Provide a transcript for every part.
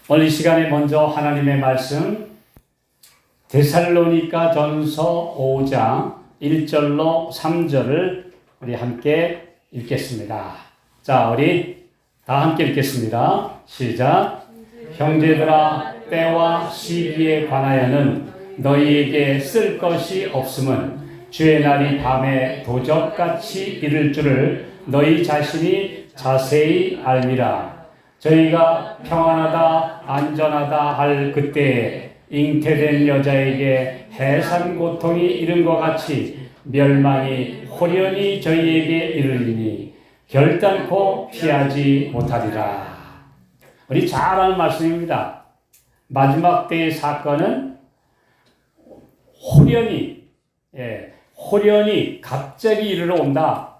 오늘 이 시간에 먼저 하나님의 말씀 데살로니가 전서 5장 1절로 3절을 우리 함께 읽겠습니다. 자, 우리 다 함께 읽겠습니다. 시작. 형제들아, 때와 시기에 관하여는 너희에게 쓸 것이 없음은 주의 날이 밤에 도적같이 이를 줄을 너희 자신이 자세히 알미라. 저희가 평안하다 안전하다 할 그때에 잉태된 여자에게 해산 고통이 이른 것 같이 멸망이 호련히 저희에게 이르리니 결단코 피하지 못하리라. 우리 잘 아는 말씀입니다. 마지막 때의 사건은 호련히 갑자기 이르러 온다.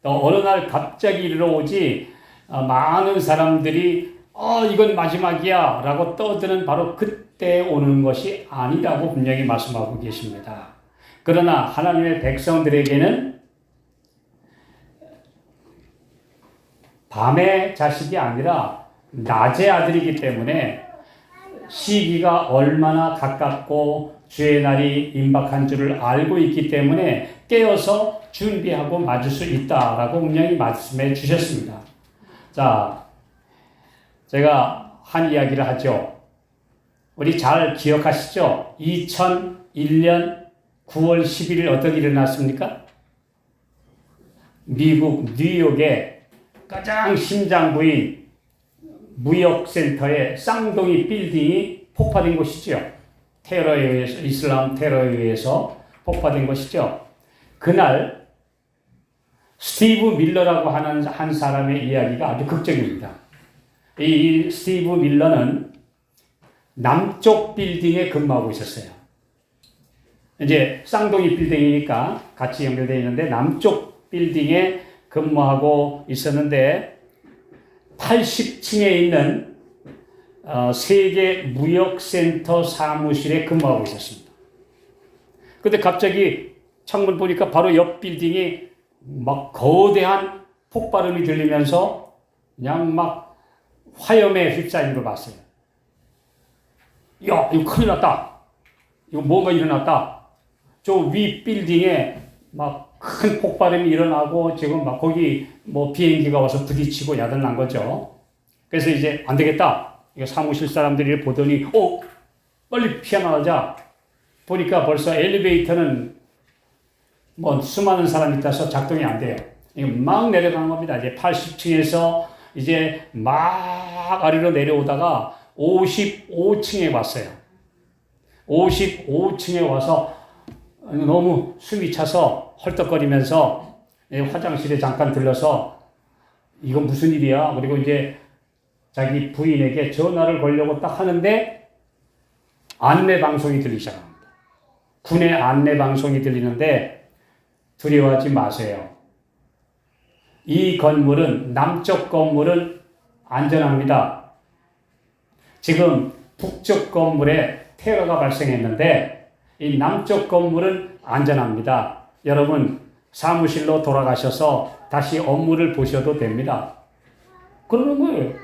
또 어느 날 갑자기 이르러 오지 많은 사람들이 이건 마지막이야 라고 떠드는 바로 그때 오는 것이 아니라고 분명히 말씀하고 계십니다. 그러나 하나님의 백성들에게는 밤의 자식이 아니라 낮의 아들이기 때문에 시기가 얼마나 가깝고 주의 날이 임박한 줄을 알고 있기 때문에 깨어서 준비하고 맞을 수 있다라고 분명히 말씀해 주셨습니다. 자, 제가 한 이야기를 하죠. 우리 잘 기억하시죠? 2001년 9월 11일 어떤 일이 일어났습니까? 미국 뉴욕의 가장 심장부인 무역센터의 쌍둥이 빌딩이 폭파된 곳이죠. 테러에 의해서, 이슬람 테러에 의해서 폭파된 것이죠. 그날 스티브 밀러라고 하는 한 사람의 이야기가 아주 극적입니다. 이 스티브 밀러는 남쪽 빌딩에 근무하고 있었어요. 이제 쌍둥이 빌딩이니까 같이 연결되어 있는데 남쪽 빌딩에 근무하고 있었는데 80층에 있는 세계 무역센터 사무실에 근무하고 있었습니다. 근데 갑자기 창문 보니까 바로 옆 빌딩이 막 거대한 폭발음이 들리면서 그냥 막 화염에 휩싸이는 걸 봤어요. 야, 이거 큰일 났다. 이거 뭔가 일어났다. 저 위 빌딩에 막 큰 폭발음이 일어나고 지금 막 거기 뭐 비행기가 와서 부딪히고 야단난 거죠. 그래서 이제 안 되겠다. 이거 사무실 사람들이 보더니 빨리 피어나자. 보니까 벌써 엘리베이터는 뭐 수많은 사람이 있다서 작동이 안 돼요. 이거 막 내려가는 겁니다. 이제 80층에서 이제 막 아래로 내려오다가 55층에 왔어요. 55층에 와서 너무 숨이 차서 헐떡거리면서 화장실에 잠깐 들러서 이건 무슨 일이야? 그리고 이제 자기 부인에게 전화를 걸려고 딱 하는데 안내 방송이 들리기 시작합니다. 군의 안내 방송이 들리는데 두려워하지 마세요. 이 건물은 남쪽 건물은 안전합니다. 지금 북쪽 건물에 테러가 발생했는데 이 남쪽 건물은 안전합니다. 여러분 사무실로 돌아가셔서 다시 업무를 보셔도 됩니다. 그러는 거예요.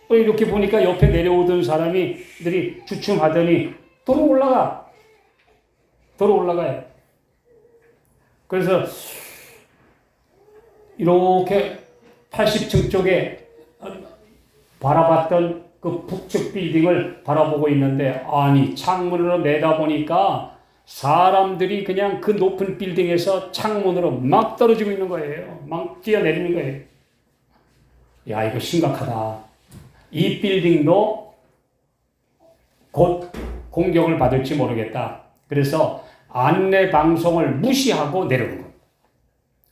이렇게 보니까 옆에 내려오던 사람들이 주춤하더니 도로 올라가요. 그래서 이렇게 80층 쪽에 바라봤던 그 북측 빌딩을 바라보고 있는데 아니 창문으로 내다보니까 사람들이 그냥 그 높은 빌딩에서 창문으로 막 떨어지고 있는 거예요. 막 뛰어내리는 거예요. 야, 이거 심각하다. 이 빌딩도 곧 공격을 받을지 모르겠다. 그래서 안내 방송을 무시하고 내려오는 겁니다.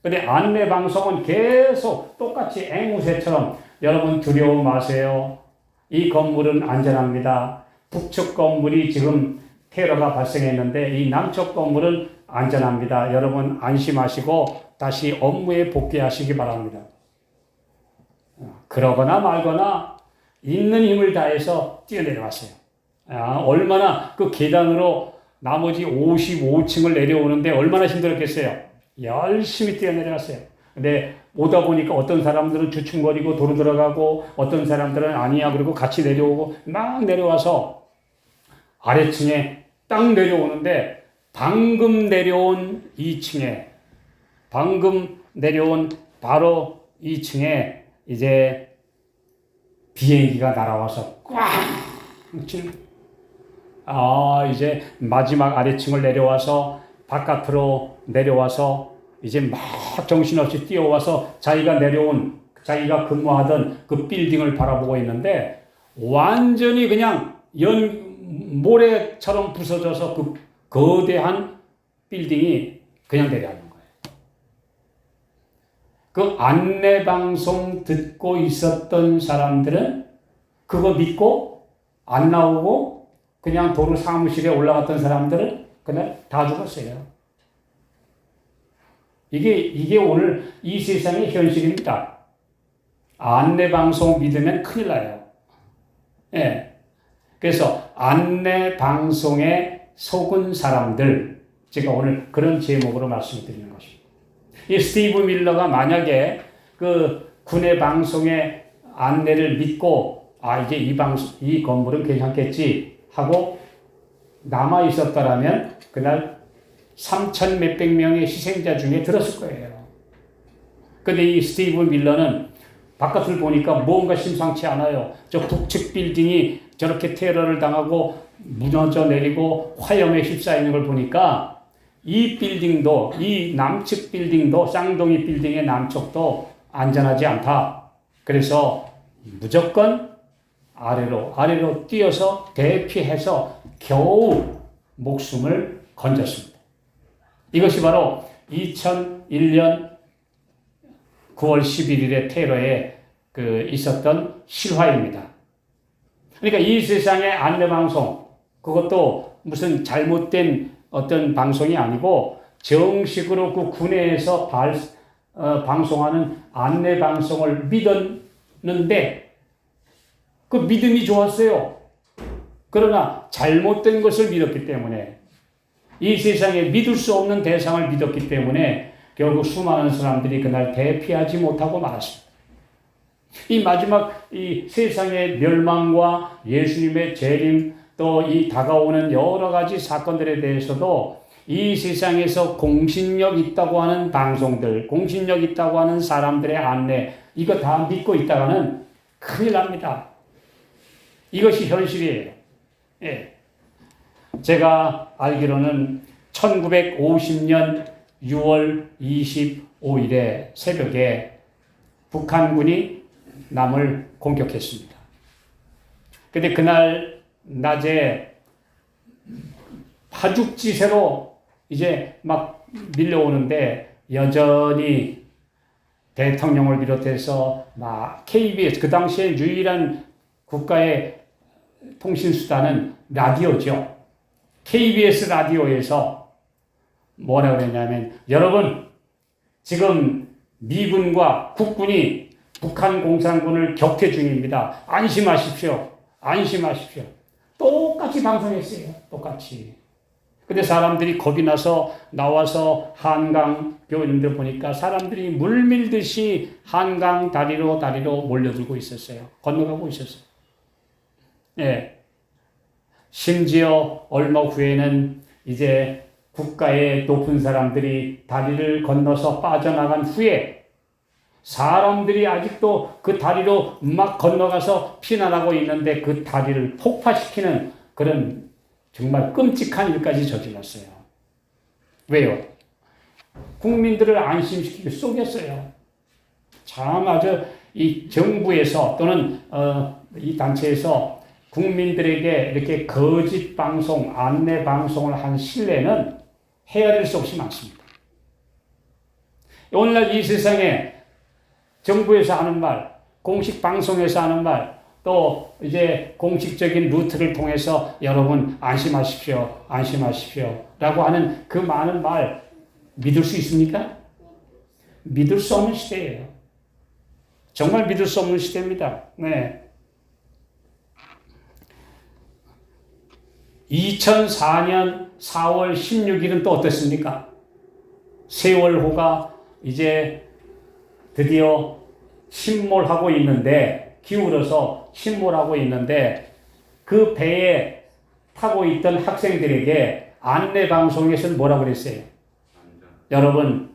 근데 안내 방송은 계속 똑같이 앵무새처럼 여러분 두려워 마세요. 이 건물은 안전합니다. 북측 건물이 지금 테러가 발생했는데 이 남쪽 건물은 안전합니다. 여러분 안심하시고 다시 업무에 복귀하시기 바랍니다. 그러거나 말거나 있는 힘을 다해서 뛰어내려왔어요. 얼마나 그 계단으로 나머지 55층을 내려오는데 얼마나 힘들었겠어요. 열심히 뛰어내려갔어요. 근데 오다 보니까 어떤 사람들은 주춤거리고 도로 들어가고 어떤 사람들은 아니야 그리고 같이 내려오고 막 내려와서 아래층에 딱 내려오는데 방금 내려온 2층에 바로 2층에 이제 비행기가 날아와서 꽉 치는 이제 마지막 아래층을 내려와서 바깥으로 내려와서 이제 막 정신없이 뛰어와서 자기가 근무하던 그 빌딩을 바라보고 있는데 완전히 그냥 모래처럼 부서져서 그 거대한 빌딩이 그냥 내려앉는 거예요. 그 안내방송 듣고 있었던 사람들은 그거 믿고 안 나오고 그냥 도로 사무실에 올라갔던 사람들은 그날 다 죽었어요. 이게 오늘 이 세상의 현실입니다. 안내방송 믿으면 큰일 나요. 예. 그래서 안내방송에 속은 사람들, 제가 오늘 그런 제목으로 말씀을 드리는 것입니다. 이 스티브 밀러가 만약에 그 군의 방송의 안내를 믿고, 이제 이 건물은 괜찮겠지 하고 남아 있었더라면 그날 3천 몇백 명의 희생자 중에 들었을 거예요. 근데 이 스티브 밀러는 바깥을 보니까 뭔가 심상치 않아요. 저 북측 빌딩이 저렇게 테러를 당하고 무너져 내리고 화염에 휩싸이는 걸 보니까 이 남측 빌딩도 쌍둥이 빌딩의 남쪽도 안전하지 않다. 그래서 무조건 아래로 뛰어서 대피해서 겨우 목숨을 건졌습니다. 이것이 바로 2001년 9월 11일의 테러에 있었던 실화입니다. 그러니까 이 세상의 안내방송, 그것도 무슨 잘못된 어떤 방송이 아니고 정식으로 그 군내에서 방송하는 안내방송을 믿었는데 그 믿음이 좋았어요. 그러나 잘못된 것을 믿었기 때문에 이 세상에 믿을 수 없는 대상을 믿었기 때문에 결국 수많은 사람들이 그날 대피하지 못하고 말았습니다. 이 마지막 이 세상의 멸망과 예수님의 재림 또 이 다가오는 여러 가지 사건들에 대해서도 이 세상에서 공신력 있다고 하는 방송들, 공신력 있다고 하는 사람들의 안내, 이거 다 믿고 있다가는 큰일 납니다. 이것이 현실이에요. 예. 제가 알기로는 1950년 6월 25일에 새벽에 북한군이 남을 공격했습니다. 근데 그날 낮에 파죽지세로 이제 막 밀려오는데 여전히 대통령을 비롯해서 막 KBS, 그 당시에 유일한 국가의 통신수단은 라디오죠. KBS 라디오에서 뭐라 그랬냐면, 여러분, 지금 미군과 국군이 북한 공산군을 격퇴 중입니다. 안심하십시오. 안심하십시오. 똑같이 방송했어요. 똑같이. 근데 사람들이 겁이 나와서 한강 교인들 보니까 사람들이 물밀듯이 한강 다리로 몰려들고 있었어요. 건너가고 있었어요. 예. 심지어 얼마 후에는 이제 국가의 높은 사람들이 다리를 건너서 빠져나간 후에 사람들이 아직도 그 다리로 막 건너가서 피난하고 있는데 그 다리를 폭파시키는 그런 정말 끔찍한 일까지 저질렀어요. 왜요? 국민들을 안심시키고 속였어요. 참 아주 이 정부에서 또는 이 단체에서 국민들에게 이렇게 거짓 방송, 안내 방송을 한 신뢰는 헤아릴 수 없이 많습니다. 오늘날 이 세상에 정부에서 하는 말, 공식 방송에서 하는 말, 또 이제 공식적인 루트를 통해서 여러분 안심하십시오, 안심하십시오 라고 하는 그 많은 말 믿을 수 있습니까? 믿을 수 없는 시대예요. 정말 믿을 수 없는 시대입니다. 네. 2004년 4월 16일은 또 어땠습니까? 세월호가 이제 드디어 침몰하고 있는데, 기울어서 침몰하고 있는데, 그 배에 타고 있던 학생들에게 안내방송에서는 뭐라 그랬어요? 여러분,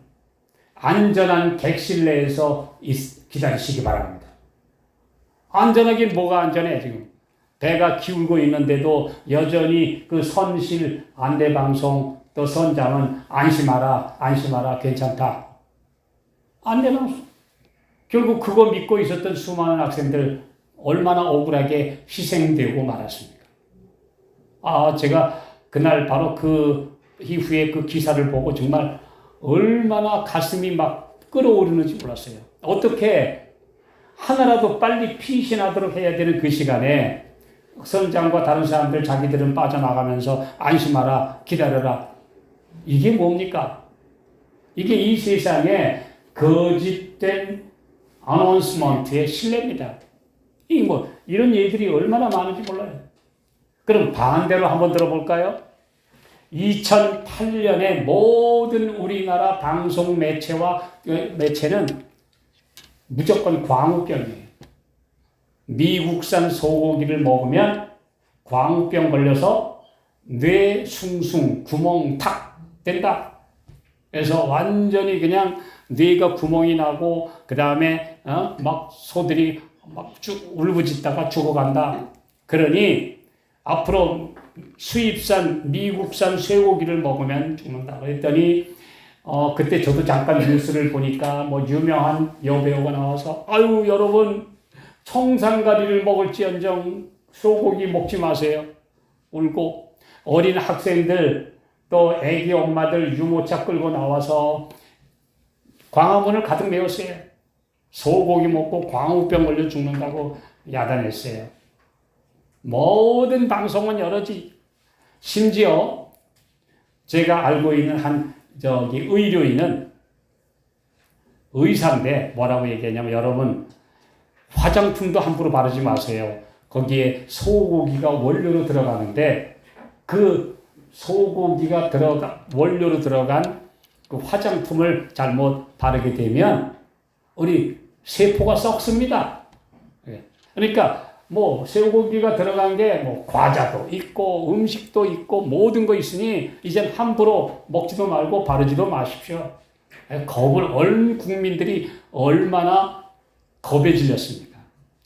안전한 객실 내에서 기다리시기 바랍니다. 안전하긴 뭐가 안전해, 지금. 배가 기울고 있는데도 여전히 그 선실 안내방송 또 선장은 안심하라, 안심하라, 괜찮다. 안내방송. 결국 그거 믿고 있었던 수많은 학생들 얼마나 억울하게 희생되고 말았습니까? 제가 그날 바로 그 이후에 그 기사를 보고 정말 얼마나 가슴이 막 끓어오르는지 몰랐어요. 어떻게 하나라도 빨리 피신하도록 해야 되는 그 시간에 선장과 다른 사람들 자기들은 빠져나가면서 안심하라, 기다려라. 이게 뭡니까? 이게 이 세상에 거짓된 어나운스먼트의 신뢰입니다. 이런 얘기들이 얼마나 많은지 몰라요. 그럼 반대로 한번 들어볼까요? 2008년에 모든 우리나라 방송 매체는 무조건 광우병이에요. 미국산 소고기를 먹으면 광우병 걸려서 뇌 숭숭, 구멍 탁 된다. 그래서 완전히 그냥 뇌가 구멍이 나고 그 다음에 막 소들이 막 울부짖다가 죽어간다. 그러니 앞으로 수입산 미국산 쇠고기를 먹으면 죽는다. 그랬더니 그때 저도 잠깐 뉴스를 보니까 뭐 유명한 여배우가 나와서 아유 여러분 청산가리를 먹을지언정 소고기 먹지 마세요. 울고 어린 학생들 또 애기 엄마들 유모차 끌고 나와서 광화문을 가득 메웠어요. 소고기 먹고 광우병 걸려 죽는다고 야단했어요. 모든 방송은 여러지. 심지어 제가 알고 있는 한 의료인은 의사인데 뭐라고 얘기하냐면 여러분 화장품도 함부로 바르지 마세요. 거기에 소고기가 원료로 들어가는데 그 소고기가 원료로 들어간 그 화장품을 잘못 바르게 되면 우리 세포가 썩습니다. 그러니까 뭐 소고기가 들어간 게 뭐 과자도 있고 음식도 있고 모든 거 있으니 이젠 함부로 먹지도 말고 바르지도 마십시오. 온 국민들이 얼마나 겁에 질렸습니까?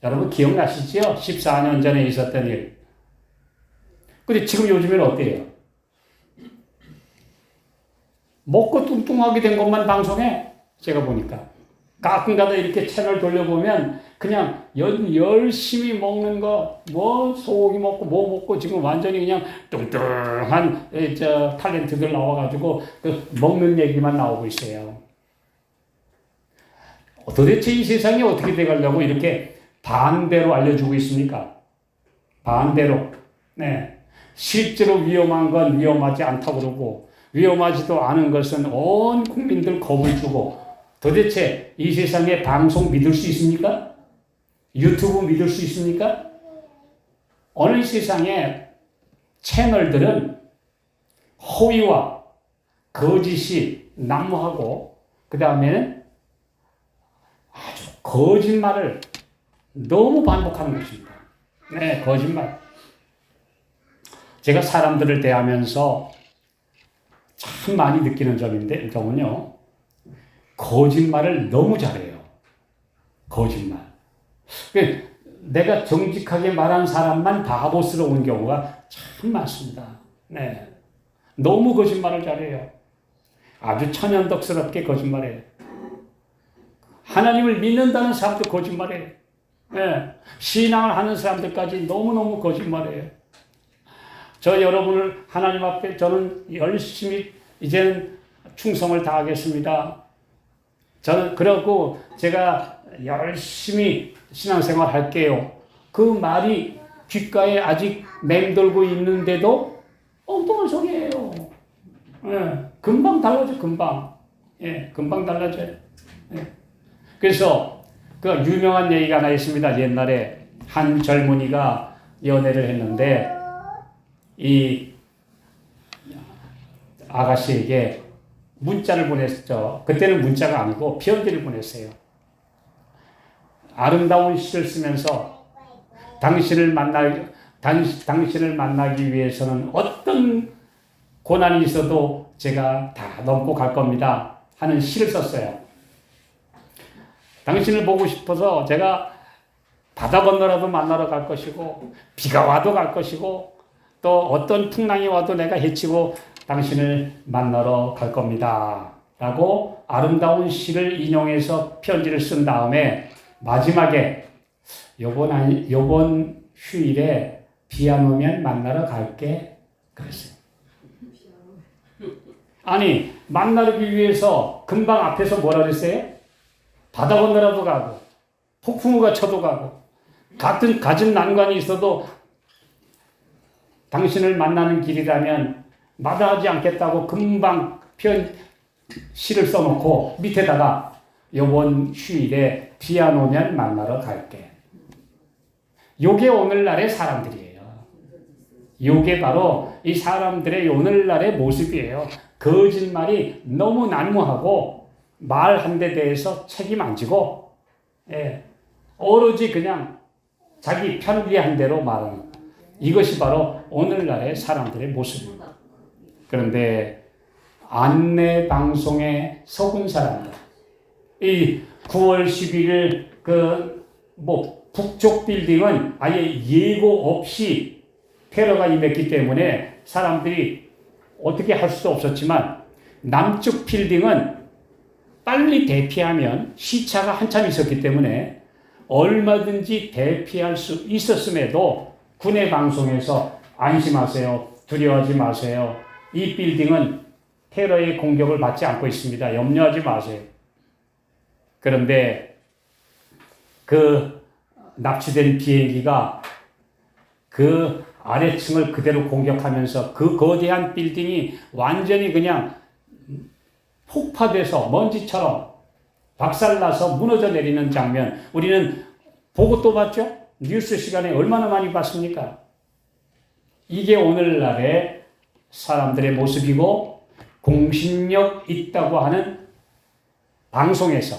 여러분 기억나시죠? 14년 전에 있었던 일. 근데 지금 요즘에는 어때요? 먹고 뚱뚱하게 된 것만 방송해. 제가 보니까. 가끔가다 이렇게 채널 돌려보면 그냥 열심히 먹는 거, 뭐 소고기 먹고 뭐 먹고 지금 완전히 그냥 뚱뚱한 탤런트들 나와가지고 그 먹는 얘기만 나오고 있어요. 도대체 이 세상이 어떻게 돼가려고 이렇게 반대로 알려주고 있습니까? 반대로. 네. 실제로 위험한 건 위험하지 않다고 그러고 위험하지도 않은 것은 온 국민들 겁을 주고 도대체 이 세상에 방송 믿을 수 있습니까? 유튜브 믿을 수 있습니까? 어느 세상에 채널들은 허위와 거짓이 난무하고 그 다음에는 아주 거짓말을 너무 반복하는 것입니다. 네, 거짓말. 제가 사람들을 대하면서 참 많이 느끼는 점은요. 거짓말을 너무 잘해요. 거짓말. 내가 정직하게 말한 사람만 바보스러운 경우가 참 많습니다. 네. 너무 거짓말을 잘해요. 아주 천연덕스럽게 거짓말해요. 하나님을 믿는다는 사람도 거짓말해요. 네. 신앙을 하는 사람들까지 너무너무 거짓말해요. 저 여러분을 하나님 앞에 저는 열심히 이제는 충성을 다하겠습니다. 저는 그러고 제가 열심히 신앙생활 할게요. 그 말이 귓가에 아직 맴돌고 있는데도 엉뚱한 소리예요. 예, 금방 달라져, 금방. 예, 금방 달라져요. 예. 그래서 그 유명한 얘기가 하나 있습니다. 옛날에 한 젊은이가 연애를 했는데 이 아가씨에게 문자를 보냈죠. 그때는 문자가 아니고 편지를 보냈어요. 아름다운 시를 쓰면서 당신을 만나기 위해서는 어떤 고난이 있어도 제가 다 넘고 갈 겁니다 하는 시를 썼어요. 당신을 보고 싶어서 제가 바다 건너라도 만나러 갈 것이고 비가 와도 갈 것이고 또 어떤 풍랑이 와도 내가 헤치고 당신을 만나러 갈 겁니다 라고 아름다운 시를 인용해서 편지를 쓴 다음에 마지막에 요번 휴일에 비 안 오면 만나러 갈게 그랬어요. 아니 만나기 위해서 금방 앞에서 뭐라 그랬어요? 바다 건너라도 가고 폭풍우가 쳐도 가고 가진 난관이 있어도 당신을 만나는 길이라면 마다하지 않겠다고 금방 시를 써놓고 밑에다가 요번 휴일에 비 안 오면 만나러 갈게. 요게 오늘날의 사람들이에요. 요게 바로 이 사람들의 오늘날의 모습이에요. 거짓말이 너무 난무하고 말 한 대 대해서 책임 안 지고 오로지 그냥 자기 편리한 대로 말하는 이것이 바로 오늘날의 사람들의 모습입니다. 그런데 안내 방송에 속은 사람들, 이 9월 11일 북쪽 빌딩은 아예 예고 없이 테러가 임했기 때문에 사람들이 어떻게 할 수도 없었지만 남쪽 빌딩은 빨리 대피하면 시차가 한참 있었기 때문에 얼마든지 대피할 수 있었음에도 군의 방송에서 안심하세요. 두려워하지 마세요. 이 빌딩은 테러의 공격을 받지 않고 있습니다. 염려하지 마세요. 그런데 그 납치된 비행기가 그 아래층을 그대로 공격하면서 그 거대한 빌딩이 완전히 그냥 폭파돼서 먼지처럼 박살나서 무너져 내리는 장면 우리는 보고 또 봤죠? 뉴스 시간에 얼마나 많이 봤습니까? 이게 오늘날의 사람들의 모습이고 공신력 있다고 하는 방송에서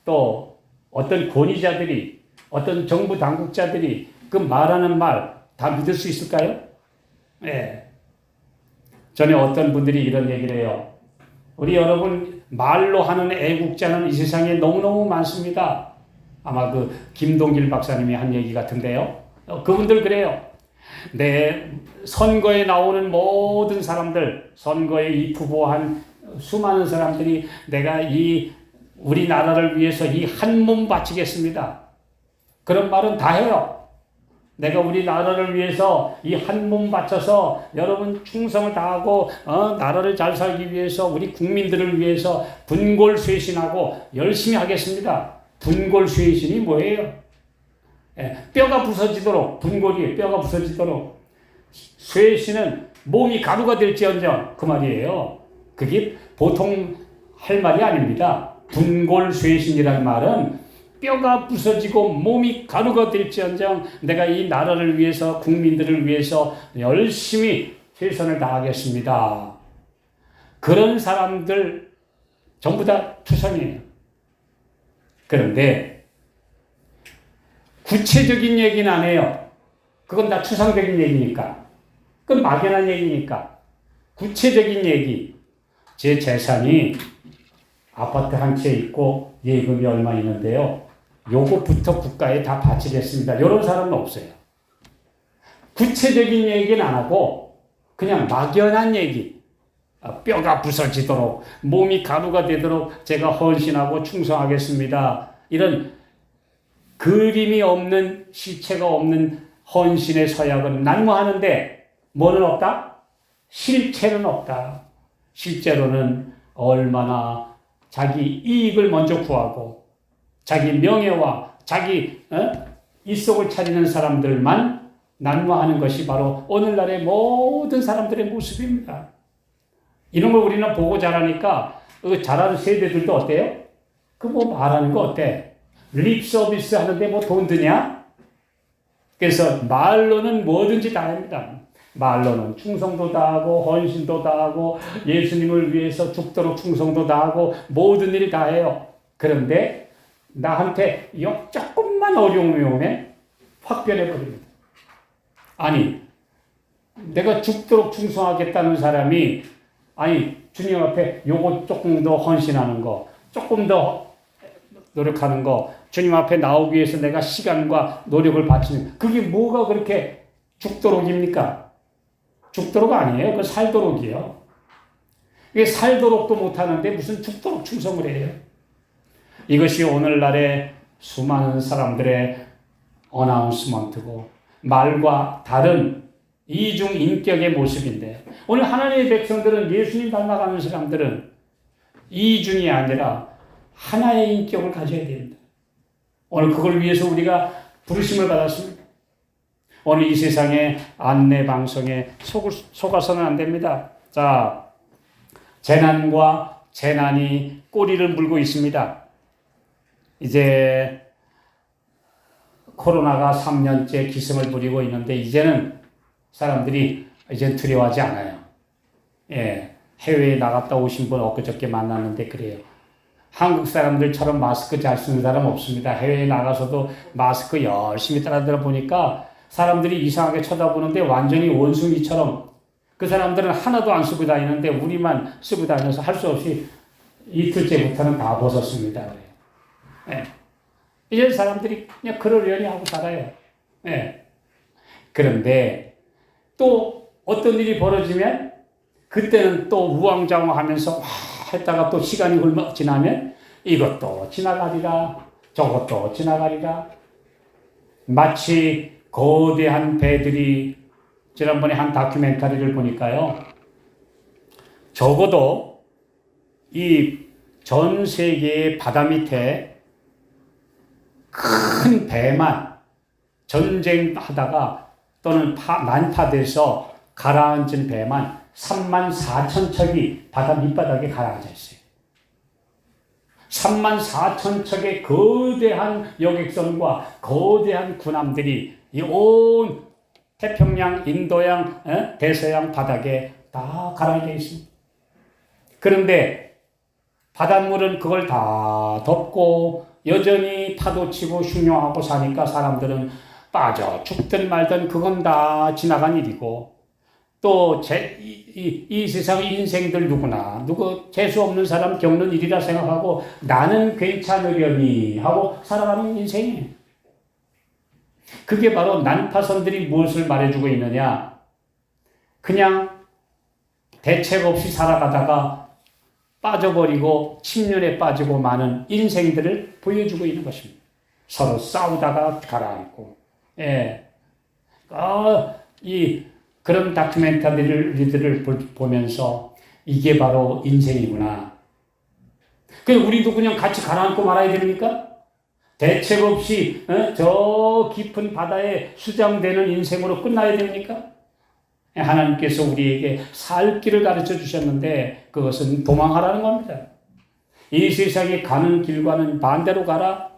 또 어떤 권위자들이 어떤 정부 당국자들이 그 말하는 말 다 믿을 수 있을까요? 네. 전에 어떤 분들이 이런 얘기를 해요. 우리 여러분 말로 하는 애국자는 이 세상에 너무너무 많습니다. 아마 그 김동길 박사님이 한 얘기 같은데요. 그분들 그래요. 네, 선거에 나오는 모든 사람들, 선거에 입후보한 수많은 사람들이 내가 이 우리나라를 위해서 이 한 몸 바치겠습니다. 그런 말은 다 해요. 내가 우리나라를 위해서 이 한 몸 바쳐서 여러분 충성을 다하고 나라를 잘 살기 위해서 우리 국민들을 위해서 분골쇄신하고 열심히 하겠습니다. 분골쇄신이 뭐예요? 뼈가 부서지도록 분골이 뼈가 부서지도록 쇄신은 몸이 가루가 될지언정 그 말이에요. 그게 보통 할 말이 아닙니다. 분골쇄신이라는 말은 뼈가 부서지고 몸이 가루가 될지언정 내가 이 나라를 위해서 국민들을 위해서 열심히 최선을 다하겠습니다. 그런 사람들 전부 다 투성이에요. 그런데 구체적인 얘기는 안 해요. 그건 다 추상적인 얘기니까. 그건 막연한 얘기니까. 구체적인 얘기. 제 재산이 아파트 한 채 있고 예금이 얼마 있는데요. 요거부터 국가에 다 바치겠습니다. 이런 사람은 없어요. 구체적인 얘기는 안 하고 그냥 막연한 얘기. 뼈가 부서지도록 몸이 가루가 되도록 제가 헌신하고 충성하겠습니다. 이런 그림이 없는 실체가 없는 헌신의 서약은 난무하는데 뭐는 없다? 실체는 없다. 실제로는 얼마나 자기 이익을 먼저 구하고 자기 명예와 자기 이속을 차리는 사람들만 난무하는 것이 바로 오늘날의 모든 사람들의 모습입니다. 이런 걸 우리는 보고 자라니까 자라는 세대들도 어때요? 그 뭐 말하는 거 어때? 립 서비스 하는데 뭐 돈 드냐? 그래서 말로는 뭐든지 다 합니다. 말로는 충성도 다하고 헌신도 다하고 예수님을 위해서 죽도록 충성도 다하고 모든 일 다 해요. 그런데 나한테 조금만 어려움이 오면 확 변해버립니다. 아니, 내가 죽도록 충성하겠다는 사람이, 아니, 주님 앞에 요거 조금 더 헌신하는 거, 조금 더 노력하는 거, 주님 앞에 나오기 위해서 내가 시간과 노력을 바치는, 그게 뭐가 그렇게 죽도록입니까? 죽도록 아니에요. 그 살도록이요. 이게 살도록도 못하는데 무슨 죽도록 충성을 해요? 이것이 오늘날의 수많은 사람들의 어나운스먼트고 말과 다른 이중 인격의 모습인데, 오늘 하나님의 백성들은, 예수님 닮아가는 사람들은 이중이 아니라 하나의 인격을 가져야 됩니다. 오늘 그걸 위해서 우리가 부르심을 받았습니다. 오늘 이 세상의 안내 방송에 속아서는 안 됩니다. 자, 재난과 재난이 꼬리를 물고 있습니다. 이제 코로나가 3년째 기승을 부리고 있는데 이제는 사람들이 이제 두려워하지 않아요. 예, 해외에 나갔다 오신 분 엊그저께 만났는데 그래요. 한국 사람들처럼 마스크 잘 쓰는 사람 없습니다. 해외에 나가서도 마스크 열심히 따라들어 보니까 사람들이 이상하게 쳐다보는데 완전히 원숭이처럼, 그 사람들은 하나도 안 쓰고 다니는데 우리만 쓰고 다녀서 할 수 없이 이틀째부터는 다 벗었습니다. 예. 이제 사람들이 그냥 그러려니 하고 살아요. 예. 그런데 또 어떤 일이 벌어지면 그때는 또 우왕좌왕하면서 했다가 또 시간이 지나면 이것도 지나가리라, 저것도 지나가리라. 마치 거대한 배들이, 지난번에 한 다큐멘터리를 보니까요, 적어도 이 전 세계의 바다 밑에 큰 배만 전쟁하다가 또는 난파돼서 가라앉은 배만 34,000척이 바다 밑바닥에 가라앉아 있어요. 34,000척의 거대한 여객선과 거대한 군함들이 이 온 태평양, 인도양, 대서양 바닥에 다 가라앉아 있습니다. 그런데 바닷물은 그걸 다 덮고 여전히 파도치고 흉흉하고 사니까 사람들은 빠져 죽든 말든 그건 다 지나간 일이고, 또 이 세상 인생들 누구나 재수 없는 사람 겪는 일이라 생각하고 나는 괜찮으려니 하고 살아가는 인생이에요. 그게 바로 난파선들이 무엇을 말해주고 있느냐, 그냥 대책 없이 살아가다가 빠져버리고 침륜에 빠지고 마는 인생들을 보여주고 있는 것입니다. 서로 싸우다가 가라앉고, 예. 그런 다큐멘터리들을 보면서 이게 바로 인생이구나. 우리도 그냥 같이 가라앉고 말아야 됩니까? 대책 없이 저 깊은 바다에 수장되는 인생으로 끝나야 됩니까? 하나님께서 우리에게 살 길을 가르쳐 주셨는데 그것은 도망하라는 겁니다. 이 세상에 가는 길과는 반대로 가라.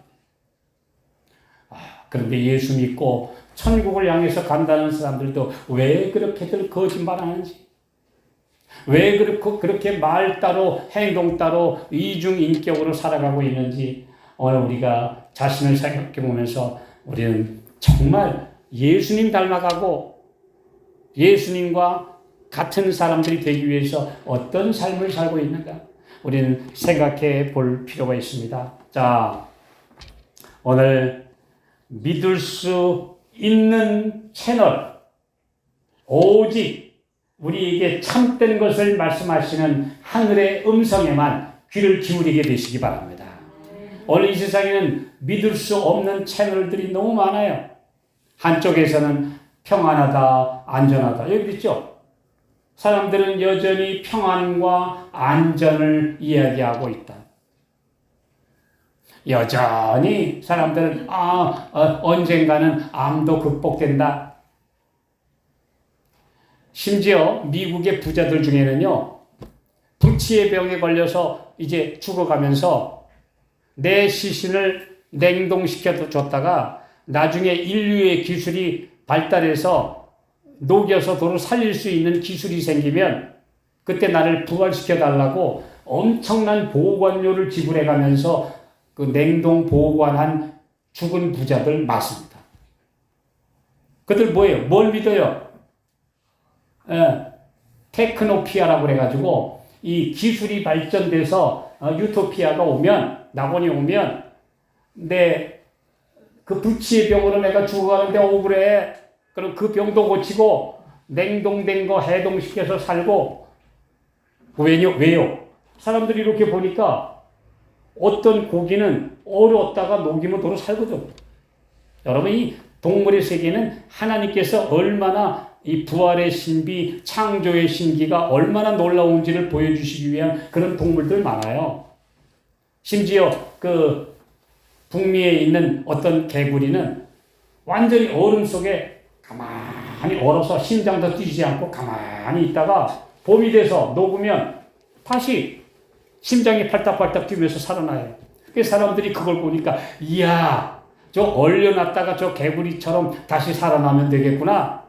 그런데 예수 믿고 천국을 향해서 간다는 사람들도 왜 그렇게들 거짓말하는지, 왜 그렇게 말 따로 행동 따로 이중인격으로 살아가고 있는지 오늘 우리가 자신을 생각해 보면서 우리는 정말 예수님 닮아가고 예수님과 같은 사람들이 되기 위해서 어떤 삶을 살고 있는가 우리는 생각해 볼 필요가 있습니다. 자, 오늘 믿을 수 있는 채널, 오직 우리에게 참된 것을 말씀하시는 하늘의 음성에만 귀를 기울이게 되시기 바랍니다. 오늘 이 세상에는 믿을 수 없는 채널들이 너무 많아요. 한쪽에서는 평안하다, 안전하다. 여기 있죠? 사람들은 여전히 평안과 안전을 이야기하고 있다. 여전히 사람들은 언젠가는 암도 극복된다. 심지어 미국의 부자들 중에는요, 불치의 병에 걸려서 이제 죽어가면서 내 시신을 냉동시켜 줬다가 나중에 인류의 기술이 발달해서 녹여서 도로 살릴 수 있는 기술이 생기면 그때 나를 부활시켜 달라고 엄청난 보관료를 지불해 가면서 그 냉동 보관한 죽은 부자들 맞습니다. 그들 뭐예요? 뭘 믿어요? 테크노피아라고 그래가지고 이 기술이 발전돼서 유토피아가 오면, 낙원이 오면 내 그 불치의 병으로 내가 죽어가는데 억울해. 그럼 그 병도 고치고 냉동된 거 해동시켜서 살고. 왜요? 사람들이 이렇게 보니까 어떤 고기는 얼었다가 녹이면 도로 살거든. 여러분, 이 동물의 세계는 하나님께서 얼마나 이 부활의 신비, 창조의 신기가 얼마나 놀라운지를 보여주시기 위한 그런 동물들 많아요. 심지어 그 북미에 있는 어떤 개구리는 완전히 얼음 속에 가만히 얼어서 심장도 뛰지 않고 가만히 있다가 봄이 돼서 녹으면 다시 심장이 팔딱팔딱 뛰면서 살아나요. 그 사람들이 그걸 보니까, 이야, 저 얼려놨다가 저 개구리처럼 다시 살아나면 되겠구나.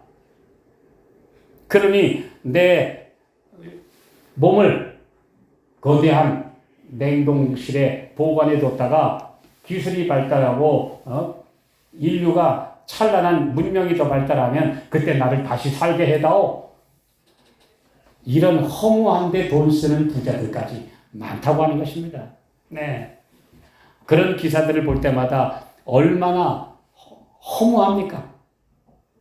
그러니 내 몸을 거대한 냉동실에 보관해 뒀다가 기술이 발달하고 인류가 찬란한 문명이 더 발달하면 그때 나를 다시 살게 해다오. 이런 허무한데 돈 쓰는 부자들까지 많다고 하는 것입니다. 네. 그런 기사들을 볼 때마다 얼마나 허무합니까?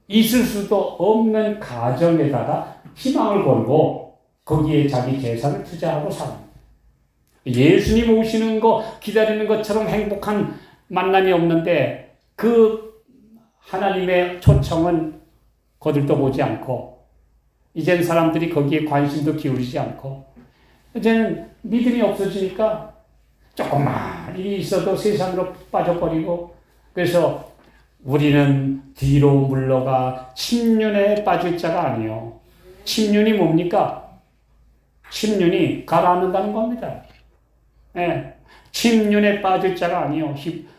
있을 수도 없는 가정에다가 희망을 걸고 거기에 자기 재산을 투자하고 삽니다. 예수님 오시는 거 기다리는 것처럼 행복한 만남이 없는데 그 하나님의 초청은 거들떠 보지 않고 이젠 사람들이 거기에 관심도 기울이지 않고 이제는 믿음이 없어지니까 조금만 일이 있어도 세상으로 빠져버리고 그래서 우리는 뒤로 물러가 침륜에 빠질 자가 아니요. 침륜이 뭡니까? 침륜이 가라앉는다는 겁니다. 네. 침륜에 빠질 자가 아니요.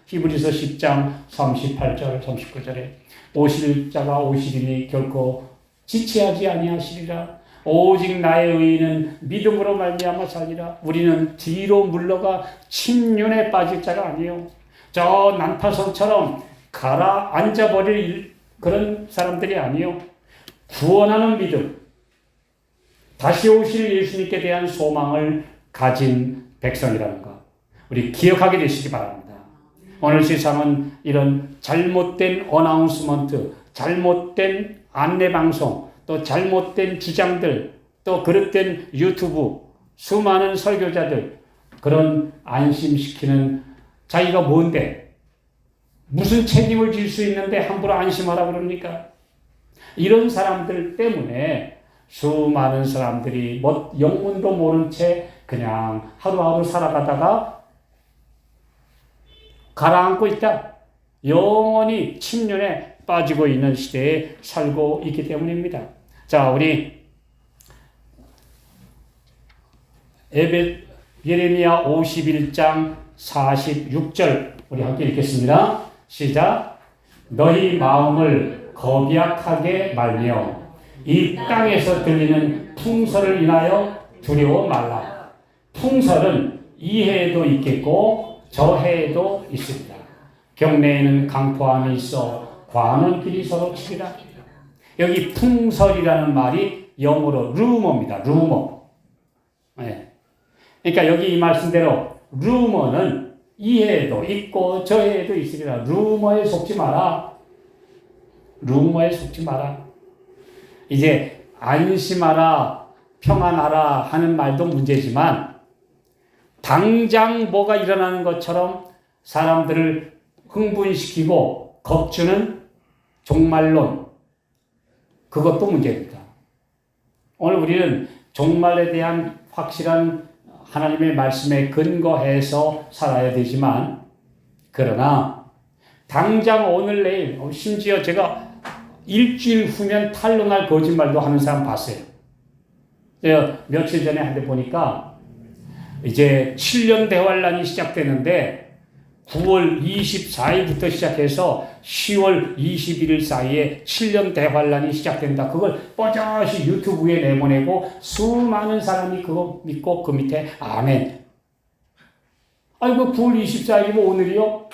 히브리서 10장 38절 39절에 오실 자가 오시리니 결코 지체하지 아니하시리라. 오직 나의 의인은 믿음으로 말미암아 살리라. 우리는 뒤로 물러가 침륜에 빠질 자가 아니요. 저 난파선처럼 가라앉아버릴 그런 사람들이 아니요. 구원하는 믿음, 다시 오실 예수님께 대한 소망을 가진 백성이라는 것, 우리 기억하게 되시기 바랍니다. 오늘 세상은 이런 잘못된 어나운스먼트, 잘못된 안내방송, 또 잘못된 주장들, 또 그릇된 유튜브, 수많은 설교자들, 그런 안심시키는 자기가 뭔데, 무슨 책임을 질 수 있는데 함부로 안심하라 그럽니까? 이런 사람들 때문에 수많은 사람들이 영문도 모른 채 그냥 하루하루 살아가다가 가라앉고 있다. 영원히 침륜에 빠지고 있는 시대에 살고 있기 때문입니다. 자, 우리 예레미야 51장 46절 우리 함께 읽겠습니다. 시작. 너희 마음을 겁약하게 말며 이 땅에서 들리는 풍설을 인하여 두려워 말라. 풍설은 이 해에도 있겠고 저 해에도 있습니다. 경내에는 강포함이 있어 과는 길이 서로 치리라. 여기 풍설이라는 말이 영어로 루머입니다. 루머. 네. 그러니까 여기 이 말씀대로 루머는 이 해에도 있고 저 해에도 있으리라. 루머에 속지 마라. 루머에 속지 마라. 이제 안심하라, 평안하라 하는 말도 문제지만 당장 뭐가 일어나는 것처럼 사람들을 흥분시키고 겁주는 종말론, 그것도 문제입니다. 오늘 우리는 종말에 대한 확실한 하나님의 말씀에 근거해서 살아야 되지만, 그러나 당장 오늘 내일, 심지어 제가 일주일 후면 탄로날 거짓말도 하는 사람 봤어요. 제가 며칠 전에 한 대 보니까 이제 7년 대환란이 시작되는데 9월 24일부터 시작해서 10월 21일 사이에 7년 대환란이 시작된다. 그걸 뻐젓이 유튜브에 내보내고 수많은 사람이 그거 믿고 그 밑에 아멘. 아니, 그 9월 24일이면 오늘이요?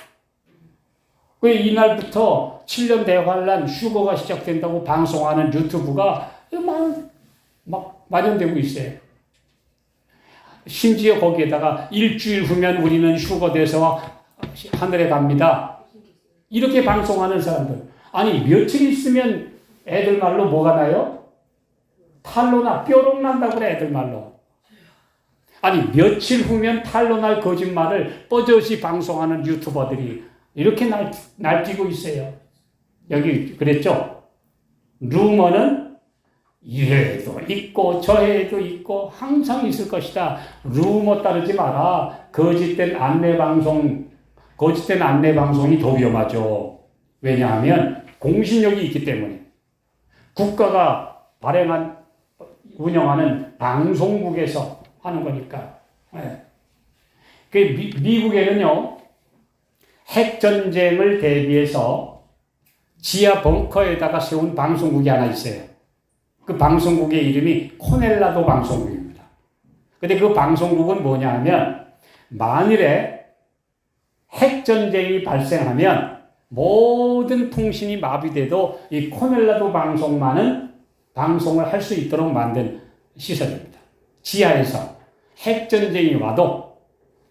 왜 이날부터 7년 대환란 휴거가 시작된다고 방송하는 유튜브가 막 마련되고 있어요. 심지어 거기에다가 일주일 후면 우리는 휴거돼서 하늘에 갑니다. 이렇게 방송하는 사람들. 아니, 며칠 있으면 애들 말로 뭐가 나요? 탈로나 뾰록 난다고 그래, 애들 말로. 아니, 며칠 후면 탈로 날 거짓말을 뻐젓이 방송하는 유튜버들이 이렇게 날뛰고 있어요. 여기 그랬죠? 루머는 이래도 있고 저래도 있고 항상 있을 것이다. 루머 따르지 마라. 거짓된 안내방송이 더 위험하죠. 왜냐하면 공신력이 있기 때문에. 국가가 운영하는 방송국에서 하는 거니까. 네. 그 미국에는요, 핵전쟁을 대비해서 지하 벙커에다가 세운 방송국이 하나 있어요. 그 방송국의 이름이 코넬라도 방송국입니다. 근데 그 방송국은 뭐냐 하면, 만일에 핵전쟁이 발생하면 모든 통신이 마비돼도 이 코넬라도 방송만은 방송을 할 수 있도록 만든 시설입니다. 지하에서 핵전쟁이 와도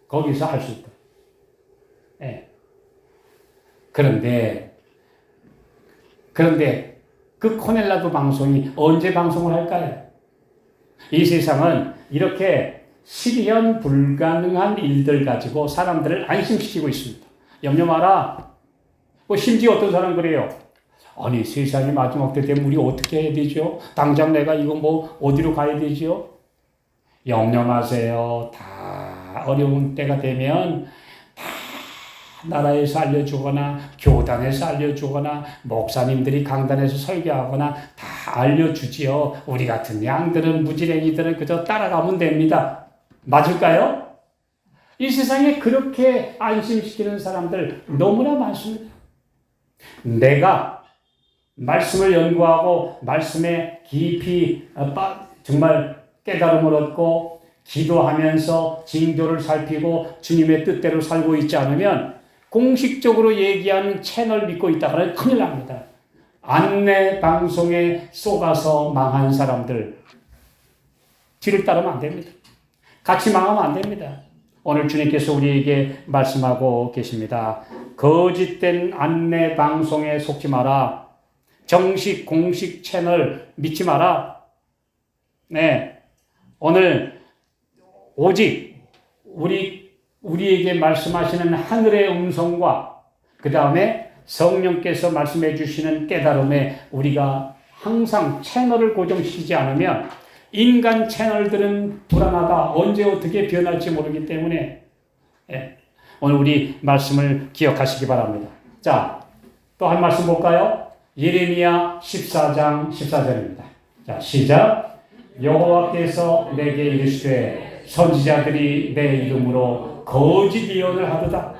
거기서 할 수 있도록. 네. 그런데 그 코넬라도 방송이 언제 방송을 할까요? 이 세상은 이렇게 실현 불가능한 일들 가지고 사람들을 안심시키고 있습니다. 염려 마라. 심지어 어떤 사람 그래요. 아니, 세상이 마지막 때 되면 우리 어떻게 해야 되죠? 당장 내가 이거 어디로 가야 되죠? 염려 마세요. 다 어려운 때가 되면 다 나라에서 알려주거나 교단에서 알려주거나 목사님들이 강단에서 설교하거나 다 알려주지요. 우리 같은 양들은 무지랭이들은 그저 따라가면 됩니다. 맞을까요? 이 세상에 그렇게 안심시키는 사람들 너무나 많습니다. 내가 말씀을 연구하고 말씀에 깊이 정말 깨달음을 얻고 기도하면서 징조를 살피고 주님의 뜻대로 살고 있지 않으면 공식적으로 얘기하는 채널 믿고 있다가는 큰일 납니다. 안내 방송에 속아서 망한 사람들 뒤를 따르면 안 됩니다. 같이 망하면 안 됩니다. 오늘 주님께서 우리에게 말씀하고 계십니다. 거짓된 안내 방송에 속지 마라. 정식 공식 채널 믿지 마라. 네, 오늘 오직 우리에게 말씀하시는 하늘의 음성과 그 다음에 성령께서 말씀해 주시는 깨달음에 우리가 항상 채널을 고정시키지 않으면 인간 채널들은 불안하다. 언제 어떻게 변할지 모르기 때문에 오늘 우리 말씀을 기억하시기 바랍니다. 자, 또 한 말씀 볼까요? 예레미야 14장 14절입니다. 자, 시작. 여호와께서 내게 이르시되 선지자들이 내 이름으로 거짓 예언을 하도다.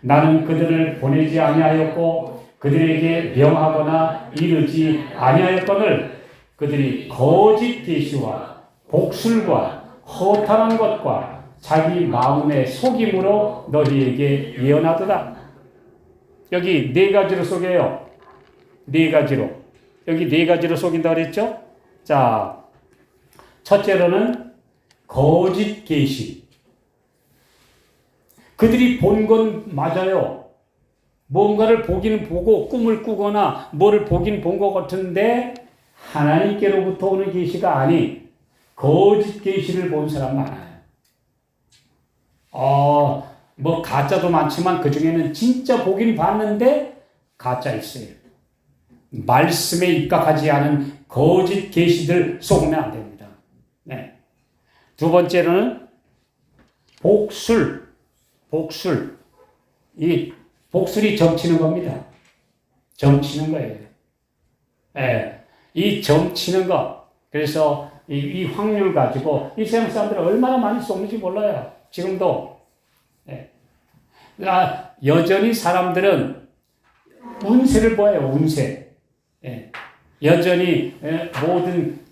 나는 그들을 보내지 아니하였고 그들에게 명하거나 이르지 아니하였거늘 그들이 거짓 계시와 복술과 허탄한 것과 자기 마음의 속임으로 너희에게 예언하도다. 여기 네 가지로 속여요. 네 가지로. 여기 네 가지로 속인다 그랬죠? 자, 첫째로는 거짓 계시. 그들이 본 건 맞아요. 뭔가를 보기는 보고 꿈을 꾸거나 뭐를 보긴 본 것 같은데 하나님께로부터 오는 계시가 아닌 거짓 계시를 본 사람 많아요. 뭐 가짜도 많지만 그 중에는 진짜 보긴 봤는데 가짜 있어요. 말씀에 입각하지 않은 거짓 계시들 속으면 안 됩니다. 네. 두 번째로는 복술. 이 복술이 점치는 겁니다. 점치는 거예요. 네. 이 점치는 거. 그래서 이 확률 가지고 이 세상 사람들이 얼마나 많이 속는지 몰라요. 지금도. 네. 여전히 사람들은 운세를 봐요. 운세. 네. 여전히 모든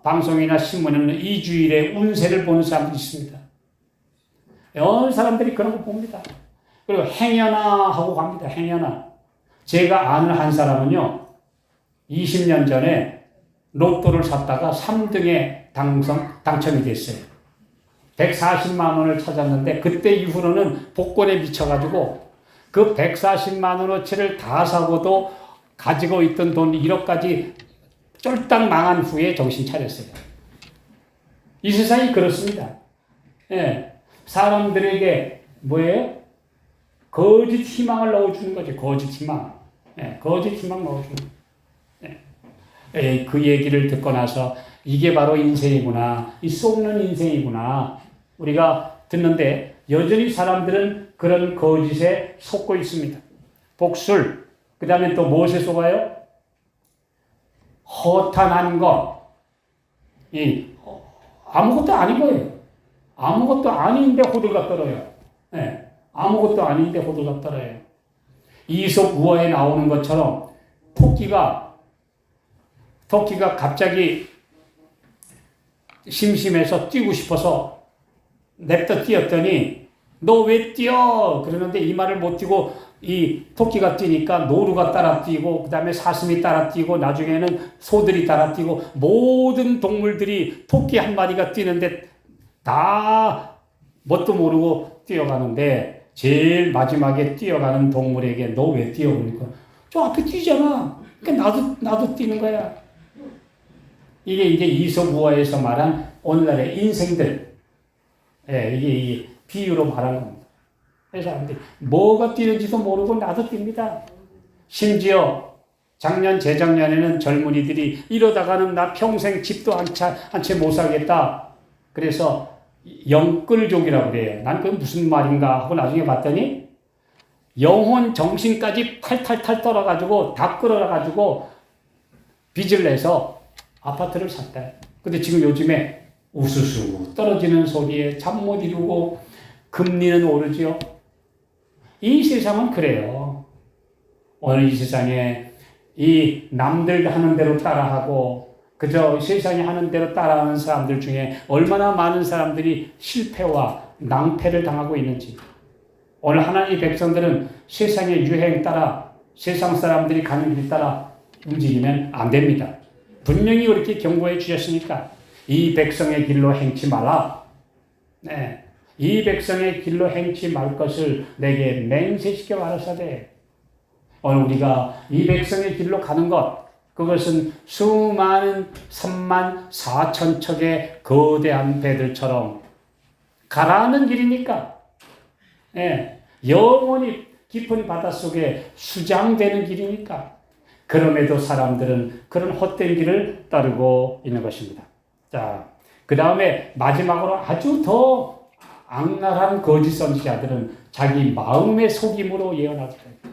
방송이나 신문에는 이 주일에 운세를 보는 사람들이 있습니다. 어느 사람들이 그런 거 봅니다. 그리고 행여나 하고 갑니다. 행여나. 제가 아는 한 사람은요, 20년 전에 로또를 샀다가 3등에 당첨이 됐어요. 140만 원을 찾았는데, 그때 이후로는 복권에 미쳐가지고, 그 140만 원어치를 다 사고도 가지고 있던 돈 1억까지 쫄딱 망한 후에 정신 차렸어요. 이 세상이 그렇습니다. 예. 사람들에게 뭐예요? 거짓 희망을 넣어주는 거죠. 거짓 희망. 예. 거짓 희망 넣어주는 거죠. 예. 예. 그 얘기를 듣고 나서 이게 바로 인생이구나. 이 속는 인생이구나. 우리가 듣는데 여전히 사람들은 그런 거짓에 속고 있습니다. 복술. 그 다음에 또 무엇에 속아요? 허탄한 것. 아무것도 아닌 거예요. 아무것도 아닌데 호들갑 떨어요. 네. 아무것도 아닌데 호들갑 떨어요. 이솝 우화에 나오는 것처럼 토끼가 갑자기 심심해서 뛰고 싶어서 냅다 뛰었더니 너 왜 뛰어? 그러는데 이 말을 못 뛰고 이 토끼가 뛰니까 노루가 따라 뛰고 그 다음에 사슴이 따라 뛰고 나중에는 소들이 따라 뛰고 모든 동물들이 토끼 한 마리가 뛰는데 다 뭣도 모르고 뛰어가는데 제일 마지막에 뛰어가는 동물에게 너 왜 뛰어? 그러니까 저 앞에 뛰잖아. 그러니까 나도 뛰는 거야. 이게 이제 이솝우화에서 말한 오늘날의 인생들. 예, 이게 비유로 말하는 겁니다. 그래서 사람들이 뭐가 뛰는지도 모르고 나도 뜁니다. 심지어 작년, 재작년에는 젊은이들이 이러다가는 나 평생 집도 한 채 못 살겠다. 그래서 영끌족이라고 그래요. 난 그게 무슨 말인가 하고 나중에 봤더니 영혼, 정신까지 탈탈탈 떨어가지고 다 끌어가지고 빚을 내서 아파트를 샀다. 근데 지금 요즘에 우수수 떨어지는 소리에 잠 못 이루고 금리는 오르죠. 이 세상은 그래요. 오늘 이 세상에 이 남들 하는 대로 따라하고 그저 세상이 하는 대로 따라하는 사람들 중에 얼마나 많은 사람들이 실패와 낭패를 당하고 있는지. 오늘 하나님의 백성들은 세상의 유행 따라 세상 사람들이 가는 길 따라 움직이면 안 됩니다. 분명히 그렇게 경고해 주셨으니까 이 백성의 길로 행치 말라. 네. 이 백성의 길로 행치 말 것을 내게 맹세시켜 가라사대. 오늘 우리가 이 백성의 길로 가는 것, 그것은 수많은 3만 4천 척의 거대한 배들처럼 가라앉는 길이니까, 예, 영원히 깊은 바닷속에 수장되는 길이니까, 그럼에도 사람들은 그런 헛된 길을 따르고 있는 것입니다. 자, 그 다음에 마지막으로 아주 더 악랄한 거짓 선지자들은 자기 마음의 속임으로 예언하게 됩니다.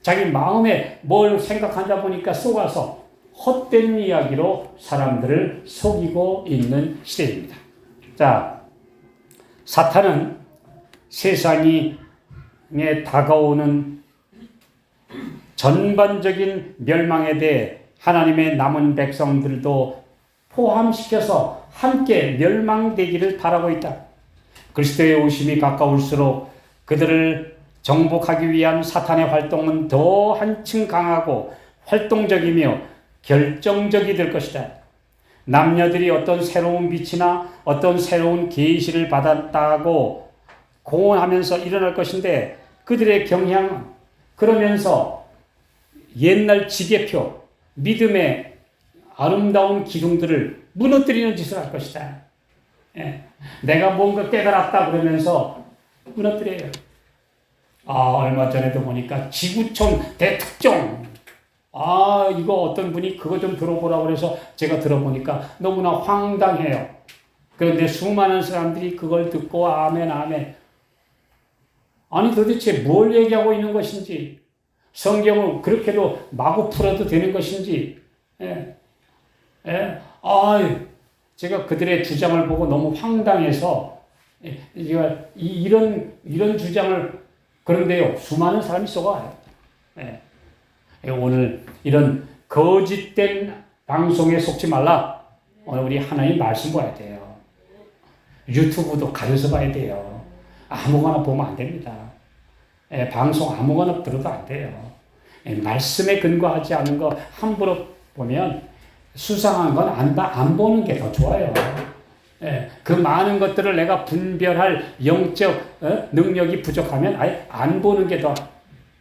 자기 마음에 뭘 생각하다 보니까 속아서 헛된 이야기로 사람들을 속이고 있는 시대입니다. 자, 사탄은 세상에 다가오는 전반적인 멸망에 대해 하나님의 남은 백성들도 포함시켜서 함께 멸망되기를 바라고 있다. 그리스도의 오심이 가까울수록 그들을 정복하기 위한 사탄의 활동은 더 한층 강하고 활동적이며 결정적이 될 것이다. 남녀들이 어떤 새로운 빛이나 어떤 새로운 계시를 받았다고 공언하면서 일어날 것인데 그들의 경향, 그러면서 옛날 지계표, 믿음의 아름다운 기둥들을 무너뜨리는 짓을 할 것이다. 예. 내가 뭔가 깨달았다 그러면서 무너뜨려요. 얼마 전에도 보니까 지구촌 대특종. 이거 어떤 분이 그거 좀 들어보라고 그래서 제가 들어보니까 너무나 황당해요. 그런데 수많은 사람들이 그걸 듣고 아멘, 아멘. 아니 도대체 뭘 얘기하고 있는 것인지, 성경을 그렇게도 마구 풀어도 되는 것인지, 예. 예. 제가 그들의 주장을 보고 너무 황당해서, 제가 이런 주장을, 그런데요, 수많은 사람이 속아요. 예. 오늘 이런 거짓된 방송에 속지 말라. 오늘 우리 하나님 말씀 봐야 돼요. 유튜브도 가려서 봐야 돼요. 아무거나 보면 안 됩니다. 방송 아무거나 들어도 안 돼요. 말씀에 근거하지 않은 거 함부로 보면 수상한 건 안 보는 게 더 좋아요. 그 많은 것들을 내가 분별할 영적 능력이 부족하면 아예 안 보는 게 더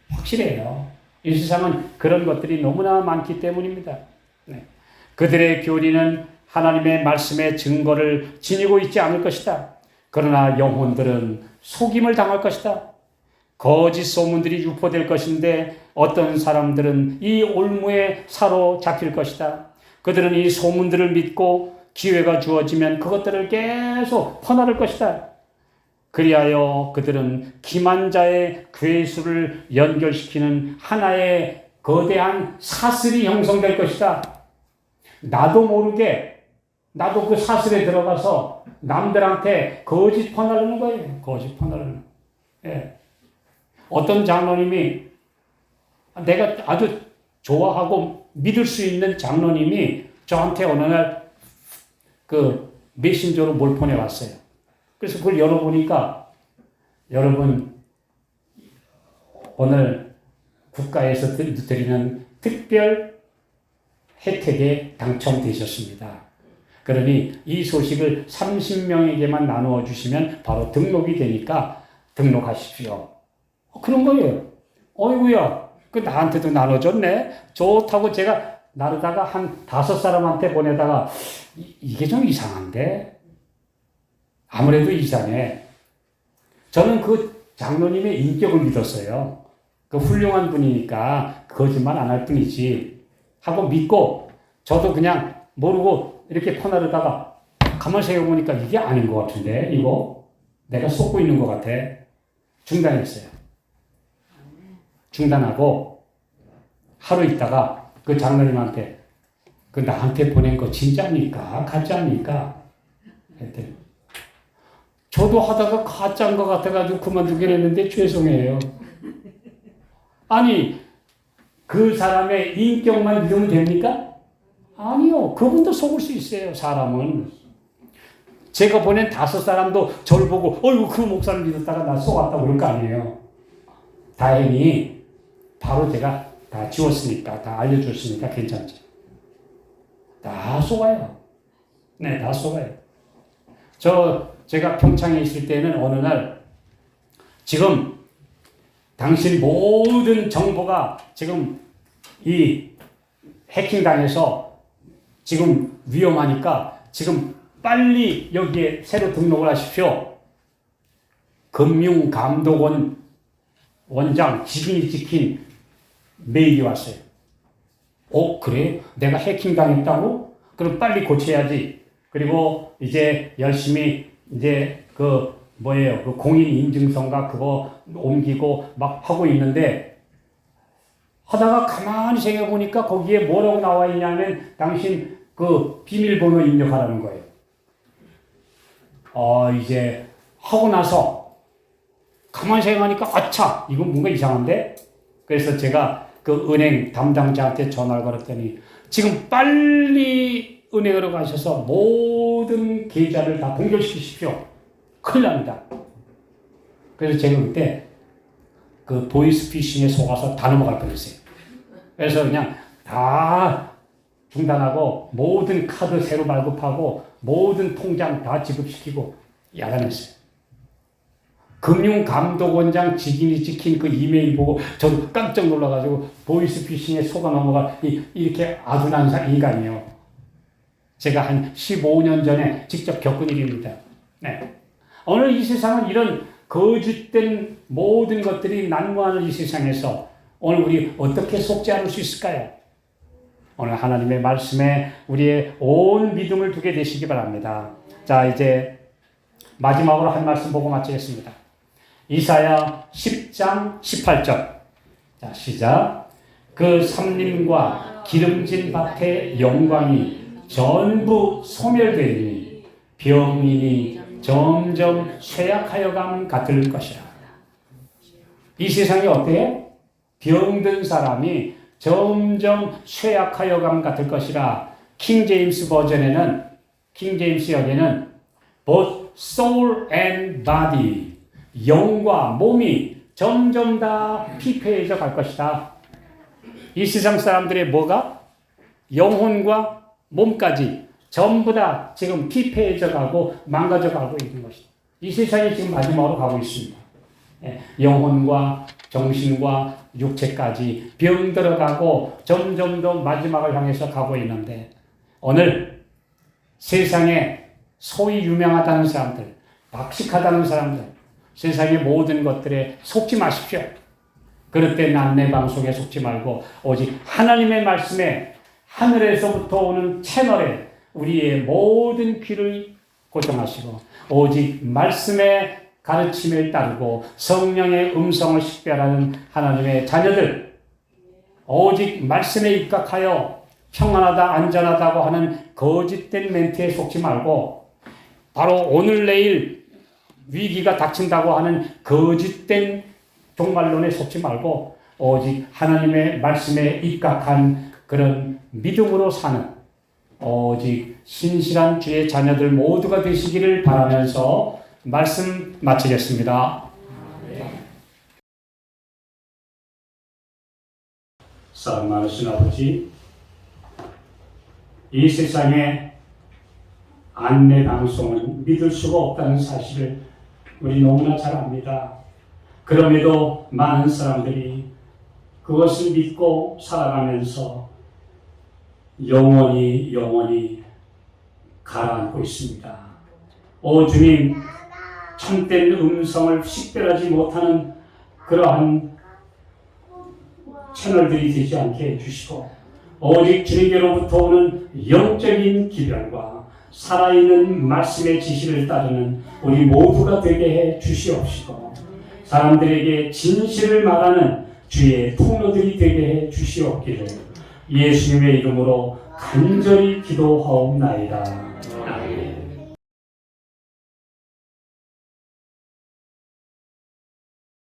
확실해요. 이 세상은 그런 것들이 너무나 많기 때문입니다. 그들의 교리는 하나님의 말씀의 증거를 지니고 있지 않을 것이다. 그러나 영혼들은 속임을 당할 것이다. 거짓 소문들이 유포될 것인데 어떤 사람들은 이 올무에 사로잡힐 것이다. 그들은 이 소문들을 믿고 기회가 주어지면 그것들을 계속 퍼나를 것이다. 그리하여 그들은 기만자의 괴수를 연결시키는 하나의 거대한 사슬이 형성될 것이다. 나도 모르게 나도 그 사슬에 들어가서 남들한테 거짓 퍼나르는 거예요. 거짓 퍼나르는. 어떤 장로님이 내가 아주 좋아하고 믿을 수 있는 장로님이 저한테 어느 날 그 메신저로 뭘 보내왔어요. 그래서 그걸 열어보니까 여러분 오늘 국가에서 드리는 특별 혜택에 당첨되셨습니다. 그러니 이 소식을 30명에게만 나누어 주시면 바로 등록이 되니까 등록하십시오. 그런 거예요. 어이구야, 그 나한테도 나눠줬네. 좋다고 제가 나르다가 한 5사람한테 보내다가 이게 좀 이상한데? 아무래도 이상해. 저는 그 장로님의 인격을 믿었어요. 그 훌륭한 분이니까 거짓말 안 할 뿐이지 하고 믿고 저도 그냥 모르고 이렇게 퍼나르다가 가만히 생각해보니까 이게 아닌 것 같은데 이거 내가 속고 있는 것 같아. 중단했어요. 중단하고 하루 있다가 그 장로님한테 그 나한테 보낸 거 진짜입니까? 가짜입니까? 했더니 저도 하다가 가짜인 것 같아가지고 그만두긴 했는데 죄송해요. 아니 그 사람의 인격만 믿으면 됩니까? 아니요. 그분도 속을 수 있어요. 사람은. 제가 보낸 5사람도 저를 보고 어이구 그 목사를 믿었다가 나 속았다고 그럴 거 아니에요. 다행히 바로 제가 다 지웠으니까 다 알려줬으니까 괜찮지. 다 속아요. 네, 다 속아요. 제가 평창에 있을 때는 어느 날 지금 당신 모든 정보가 지금 이 해킹당해서 지금 위험하니까 지금 빨리 여기에 새로 등록을 하십시오. 금융감독원 원장 직인이 찍힌 메일이 왔어요. 그래? 내가 해킹당했다고? 그럼 빨리 고쳐야지. 그리고 이제 열심히 이제 그 공인인증서인가 그거 옮기고 막 하고 있는데 하다가 가만히 생각해보니까 거기에 뭐라고 나와 있냐면 당신 그 비밀번호 입력하라는 거예요. 이제 하고 나서 가만히 생각하니까 아차 이건 뭔가 이상한데? 그래서 제가 그 은행 담당자한테 전화를 걸었더니 지금 빨리 은행으로 가셔서 모든 계좌를 다 동결시키십시오. 큰일 납니다. 그래서 제가 그때 그 보이스피싱에 속아서 다 넘어갈 뻔했어요. 그래서 그냥 다 중단하고 모든 카드 새로 발급하고 모든 통장 다 지급시키고 야단했어요. 금융감독원장 직인이 찍힌 그 이메일 보고 저도 깜짝 놀라가지고 보이스피싱에 속아 넘어가 이렇게 아둔한 인간이에요. 제가 한 15년 전에 직접 겪은 일입니다. 네. 오늘 이 세상은 이런 거짓된 모든 것들이 난무하는 이 세상에서 오늘 우리 어떻게 속지 않을 수 있을까요? 오늘 하나님의 말씀에 우리의 온 믿음을 두게 되시기 바랍니다. 자, 이제 마지막으로 한 말씀 보고 마치겠습니다. 이사야 10장 18절. 자, 시작. 그 삼림과 기름진 밭의 영광이 전부 소멸되리니 병인이 점점 쇠약하여감 같을 것이라. 이 세상이 어때요? 병든 사람이 점점 쇠약하여감 같을 것이라. 킹제임스 버전에는 킹제임스 역에는 But soul and body. 영과 몸이 점점 다 피폐해져 갈 것이다. 이 세상 사람들의 뭐가? 영혼과 몸까지 전부 다 지금 피폐해져 가고 망가져 가고 있는 것이다. 이 세상이 지금 마지막으로 가고 있습니다. 영혼과 정신과 육체까지 병들어가고 점점 더 마지막을 향해서 가고 있는데 오늘 세상에 소위 유명하다는 사람들, 박식하다는 사람들, 세상의 모든 것들에 속지 마십시오. 그럴 때 남의 방송에 속지 말고 오직 하나님의 말씀에 하늘에서부터 오는 채널에 우리의 모든 귀를 고정하시고 오직 말씀의 가르침에 따르고 성령의 음성을 식별하는 하나님의 자녀들, 오직 말씀에 입각하여 평안하다 안전하다고 하는 거짓된 멘트에 속지 말고 바로 오늘 내일 위기가 닥친다고 하는 거짓된 종말론에 속지 말고 오직 하나님의 말씀에 입각한 그런 믿음으로 사는 오직 신실한 주의 자녀들 모두가 되시기를 바라면서 말씀 마치겠습니다. 사랑 많으신 아버지, 이 세상에 안내 방송은 믿을 수가 없다는 사실을 우리 너무나 잘 압니다. 그럼에도 많은 사람들이 그것을 믿고 살아가면서 영원히 가라앉고 있습니다. 오 주님, 참된 음성을 식별하지 못하는 그러한 채널들이 되지 않게 해주시고 오직 주님께로부터 오는 영적인 기별과 살아있는 말씀의 지시를 따르는 우리 모두가 되게 해 주시옵시고 사람들에게 진실을 말하는 주의 통로들이 되게 해 주시옵기를 예수님의 이름으로 간절히 기도하옵나이다.